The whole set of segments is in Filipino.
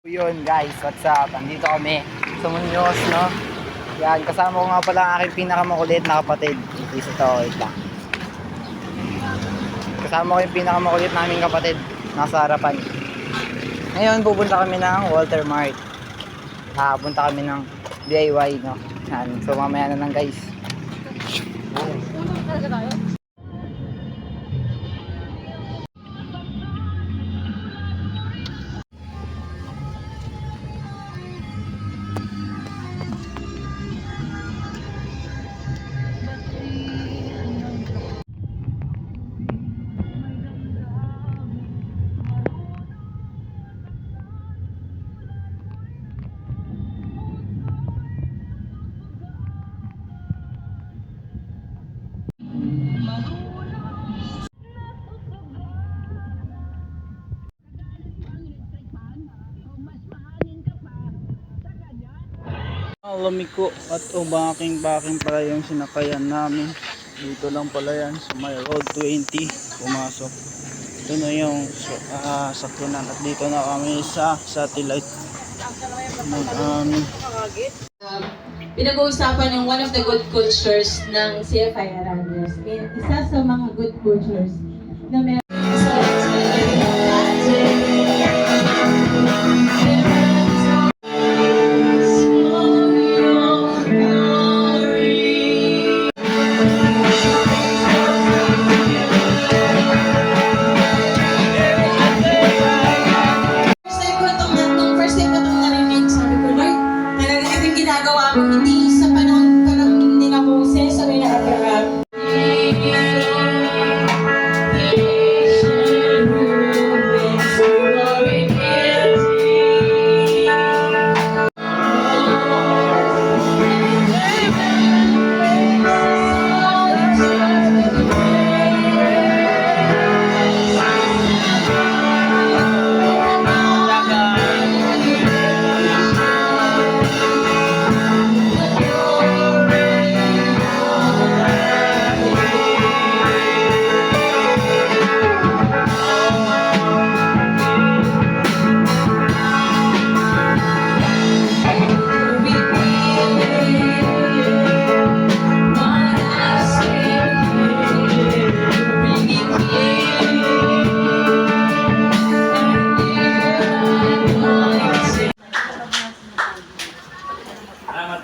Yun guys, what's up? Andito kami sa Muñoz, no? Yan, kasama ko nga pala ang aking pinakamakulit na kapatid. Isa to, wait lang. Kasama ko yung pinakamakulit naming kapatid. Nasa harapan. Ngayon, pupunta kami ng Walter Mart. Punta kami ng DIY, no? Yan, so mamaya na lang guys. Lamig ko at baking pala yung sinakayan namin. Dito lang pala yan sa may road 20 pumasok. Ito na yung sakyanan at dito na kami sa satellite. Pinag-uusapan yung one of the good cultures ng CFI Arandas. Isa sa mga good cultures na meron. Hindi sa panahon pa lang ni Moses sa may Abraham.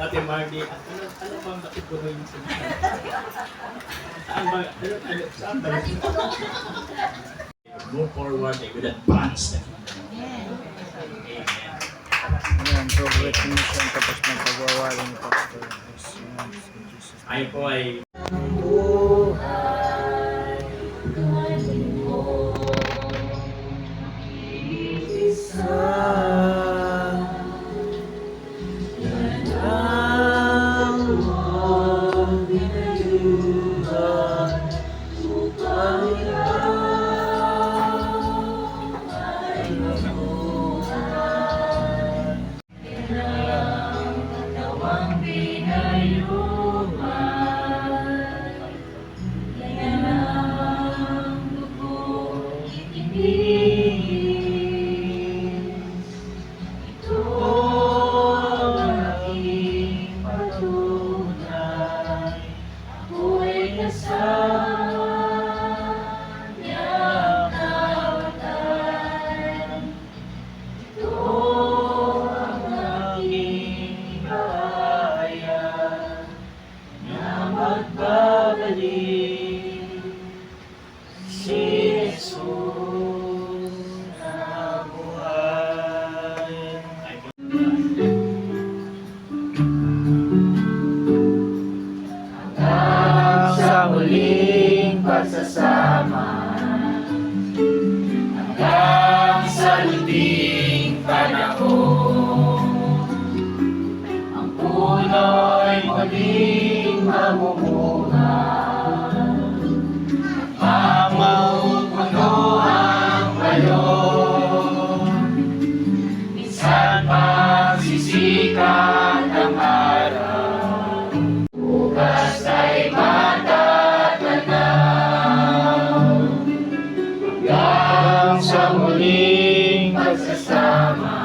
Ate Mardy, ano bang nakipunoy mo sa mga? Saan ba? Move forward with advance. Ayan, progress mission tapos ng pagwawala ni Pastor. Ay po ay muling pagsasama hanggang sa luting panahon. Ang puno'y muling mamumuhay, mamupuno ang bayon. Minsan magsisikat ang araw, bukas ay hanggang sa muling pagsasama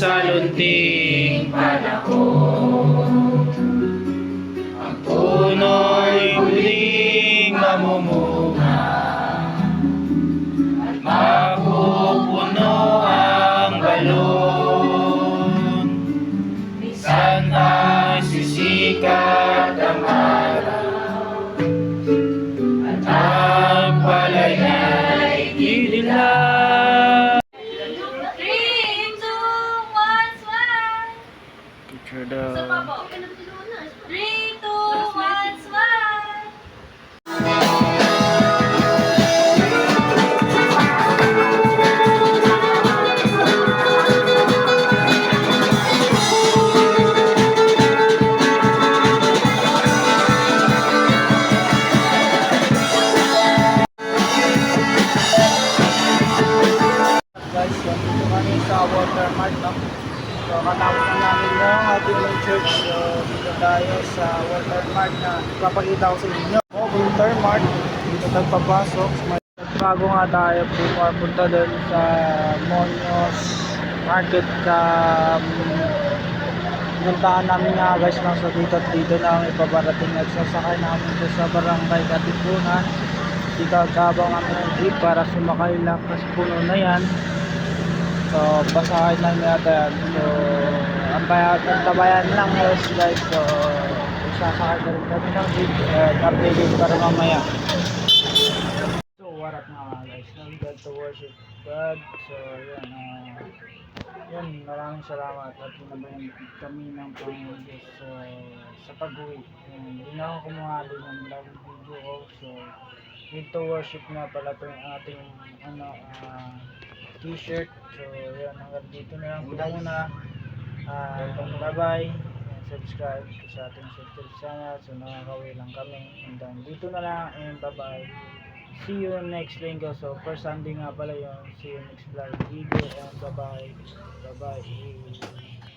sa lunting panahon. Ang puno'y muling mamumunga at mapupuno ang balon. Minsan ay sisikat ang araw at ang palay ay idilat. 3, 2, 1, smile! Picture daw. 3, 2, 1, smile! Guys, nandito kami sa Watermark, no? So, katapos na namin ng ating church. So, dito tayo sa Watermark na ipapakita ko sa inyo. Watermark, dito nagpapasok. Bago nga tayo pupunta doon sa Monios Market sa pinuntahan namin nga guys lang sa dito at dito na ang ipaparating nagsasakay namin dito sa barangay Katipunan. Dito agabang namin ng jeep para sumakay lang kasi puno na yan. So basahin lang yata yan. So ang tabayan lang guys. So sasakay na rin kami ng jeep at updated para mamaya. So what up mga guys, nandito to worship God. So yan, maraming salamat at pinabayan kami ng Panginoon Diyos sa pag-uwi. Hindi na ako kumahali ng live video ko. So need to worship na pala ito yung ating t-shirt. So yan, hanggang dito na lang po muna. Bye bye, subscribe sa ating YouTube channel. So nakakawin lang kami, and then dito na lang, and bye bye. See you next linggo. So first Sunday nga pala yun. See you next vlog video, and bye bye. Bye bye.